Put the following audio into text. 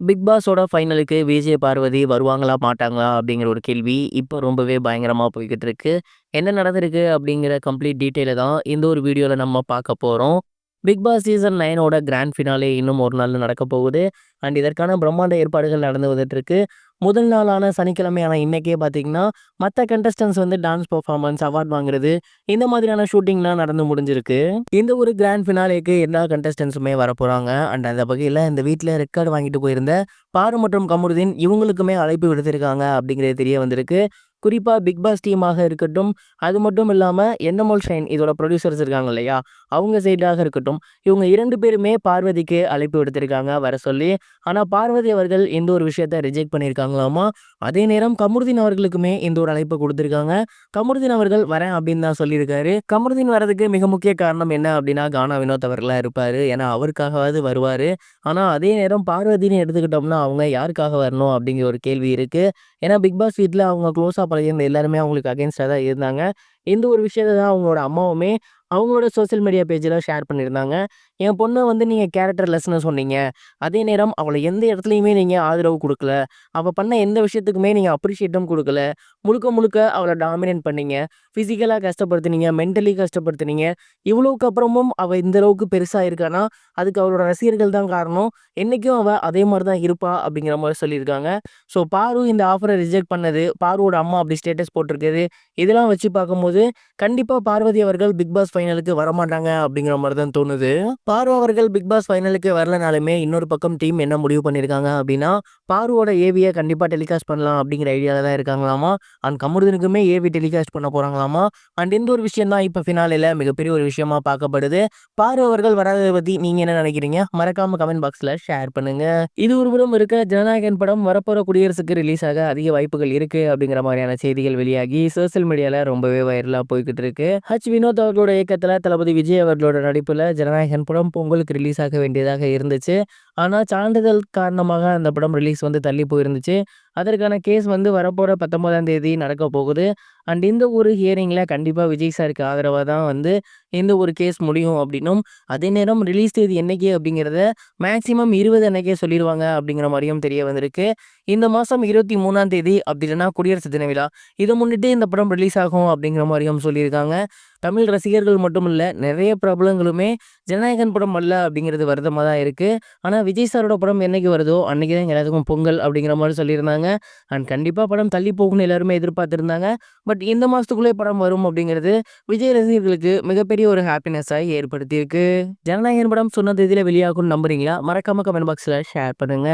Big பாஸோட ஃபைனலுக்கு Vijay, Parvati வருவாங்களா? மாட்டாங்களா? அப்படிங்கிற ஒரு கேள்வி இப்போ ரொம்பவே பயங்கரமா போய்க்கிட்டு இருக்கு. என்ன நடந்திருக்கு அப்படிங்கிற கம்ப்ளீட் டீட்டெயில தான் இந்த ஒரு வீடியோல நம்ம பார்க்க போறோம். பிக் பாஸ் சீசன் 9ஓட கிராண்ட் ஃபினாலே இன்னும் ஒரு நாள்ல நடக்கப் போகுது. அண்ட் இதற்கான பிரம்மாண்ட ஏற்பாடுகள் நடந்து வந்துட்டுருக்கு. முதல் நாளான சனிக்கிழமையான இன்னைக்கே பார்த்தீங்கன்னா, மத்த கண்டஸ்டன்ட்ஸ் வந்து டான்ஸ் பெர்ஃபார்மன்ஸ், அவார்ட் வாங்குறது, இந்த மாதிரியான ஷூட்டிங்லாம் நடந்து முடிஞ்சிருக்கு. இந்த ஒரு கிராண்ட் ஃபினாலேக்கு எல்லா கண்டஸ்டன்ட்ஸுமே வரப்போறாங்க. அண்ட் அந்த வகையில இந்த வீட்ல ரெட் கார்டு வாங்கிட்டு போயிருந்த பாரு மற்றும் கமருதீன் இவங்களுக்குமே அழைப்பு விடுத்திருக்காங்க அப்படிங்கிறது தெரிய வந்திருக்கு. குறிப்பா பிக் பாஸ் டீமாக இருக்கட்டும், அது மட்டும் இல்லாம எண்டமோல் ஷைன் இதோட ப்ரொடியூசர்ஸ் இருக்காங்க இல்லையா? அவங்க சைடாக இருக்கட்டும், இவங்க 2 பேருமே பார்வதிக்கு அழைப்பு விடுத்திருக்காங்க வர சொல்லி. ஆனா பார்வதி அவர்கள் இந்த ஒரு விஷயத்த ரிஜெக்ட் பண்ணியிருக்காங்களாமா. அதே நேரம் கமருதீன் அவர்களுக்குமே இந்த ஒரு அழைப்ப குடுத்திருக்காங்க. கமருதீன் அவர்கள் வரேன் அப்படின்னு தான் சொல்லியிருக்காரு. கமருதீன் வரதுக்கு மிக முக்கிய காரணம் என்ன அப்படின்னா, கானா வினோத் அவர்களா இருப்பாரு. ஏன்னா அவருக்காகவாவது வருவாரு. ஆனா அதே நேரம் பார்வதின்னு எடுத்துக்கிட்டோம்னா, அவங்க யாருக்காக வரணும் அப்படிங்கிற ஒரு கேள்வி இருக்கு. ஏன்னா பிக் பாஸ் வீட்ல அவங்க க்ளோஸா பழகியிருந்த எல்லாருமே அவங்களுக்கு அகைன்ஸ்டா தான் இருந்தாங்க. இந்த ஒரு விஷயத்த தான் அவங்களோட அம்மாவுமே அவங்களோட சோசியல் மீடியா பேஜ்ல ஷேர் பண்ணியிருந்தாங்க. என் பொண்ண வந்து நீங்க கேரக்டர் லெஸ்ன்னு சொன்னீங்க. அதே நேரம் அவள எந்த இடத்துலயுமே நீங்க ஆதரவு குடுக்கல. அவ பண்ண எந்த விஷயத்துக்குமே நீங்க அப்ரிஷியேட்டும் குடுக்கல. முழுக்க முழுக்க அவள டாமினேட் பண்ணீங்க. பிசிக்கலா கஷ்டப்படுத்துனீங்க, மென்டலி கஷ்டப்படுத்துனீங்க. இவ்வளவுக்கு அப்புறமும் அவ இந்த அளவுக்கு பெருசா இருக்கான்னா, அதுக்கு அவளோட ரசிகர்கள் தான் காரணம். என்னைக்கும் அவ அதே மாரி தான் இருப்பா அப்படிங்கிற மாரி சொல்லியிருக்காங்க. ஸோ பாரு இந்த ஆஃபர ரிஜெக்ட் பண்ணது, பாருவோட அம்மா அப்படி ஸ்டேட்டஸ் போட்டிருக்கிறது, இதெல்லாம் வச்சு பார்க்கும்போது, கண்டிப்பா பார்வதி அவர்கள் பிக் பாஸ் ஃபைனலுக்கு வரமாட்டாங்க அப்படிங்கிற மாரி தான் தோணுது. பாரு அவர்கள் பிக் பாஸ் ஃபைனலுக்கு வரலனாலுமே, இன்னொரு பக்கம் டீம் என்ன முடிவு பண்ணியிருக்காங்க அப்படின்னா, பாருவோட ஏவிய கண்டிப்பா டெலிகாஸ்ட் பண்ணலாம் அப்படிங்கிற ஐடியால தான் இருக்காங்களாமா. அண்ட் கமருதீனுக்குமே ஏவி டெலிகாஸ்ட் பண்ண போறாங்களாமா. அண்ட் இந்த ஒரு விஷயம் தான் இப்ப ஃபினாலேல மிகப்பெரிய ஒரு விஷயமா பார்க்கப்படுது. பாரு அவர்கள் வராதத பத்தி நீங்க என்ன நினைக்கிறீங்க? மறக்காம கமெண்ட் பாக்ஸ்ல ஷேர் பண்ணுங்க. இது ஒருபுறம் இருக்க, ஜனநாயகன் படம் வரப்போற குடியரசுக்கு ரிலீஸ் ஆக அதிக வாய்ப்புகள் இருக்கு அப்படிங்கிற மாதிரியான செய்திகள் வெளியாகி சோசியல் மீடியால ரொம்பவே வைரலா போய்கிட்டு இருக்கு. வினோத் அவர்களோட இயக்கத்துல தளபதி விஜய் அவர்களோட நடிப்புல ஜனநாயகன் படம் பொங்கலுக்கு ரிலீஸ் ஆக வேண்டியதாக இருந்துச்சு. ஆனா சான்றிதழ் காரணமாக அந்த படம் ரிலீஸ் வந்து தள்ளி போயிருந்துச்சு. அதற்கான கேஸ் வந்து வரப்போற 19ஆம் தேதி நடக்க போகுது. அண்ட் இந்த ஒரு ஹியரிங்ல கண்டிப்பா விஜய் சாருக்கு ஆதரவா தான் வந்து இந்த ஒரு கேஸ் முடியும் அப்படின்னும், அதே நேரம் ரிலீஸ் தேதி என்னைக்கு அப்படிங்கிறத மேக்ஸிமம் 20 அன்னைக்கே சொல்லிருவாங்க அப்படிங்கிற மாரியும் தெரிய வந்திருக்கு. இந்த மாசம் 23ஆம் தேதி அப்படி இல்லன்னா குடியரசு தின விழா, இத முன்னிட்டு இந்த படம் ரிலீஸ் ஆகும் அப்படிங்கிற மாரியும் சொல்லியிருக்காங்க. தமிழ் ரசிகர்கள் மட்டும் இல்ல, நெறைய பிரபலங்களுமே ஜனநாயகன் படம் வரல அப்படிங்கிறது வருத்தமா தான் இருக்கு. ஆனா விஜய் சாரோட படம் என்னைக்கு வருதோ அன்னைக்கு தான் எல்லாத்துக்கும் பொங்கல் அப்படிங்கிற மாரி சொல்லியிருந்தாங்க. அண்ட் கண்டிப்பா படம் தள்ளி போகும்னு எல்லாருமே எதிர்பார்த்திருந்தாங்க. பட் இந்த மாசத்துக்குள்ளே படம் வரும் அப்படிங்கிறது விஜய் ரசிகர்களுக்கு மிகப்பெரிய ஒரு ஹாப்பினஸ்ஸா ஏற்படுத்தியிருக்கு. ஜனநாயகன் படம் சொன்ன தேதியில வெளியாகும்னு நம்புறீங்களா? மறக்காம கமெண்ட் பாக்ஸ்ல ஷேர் பண்ணுங்க.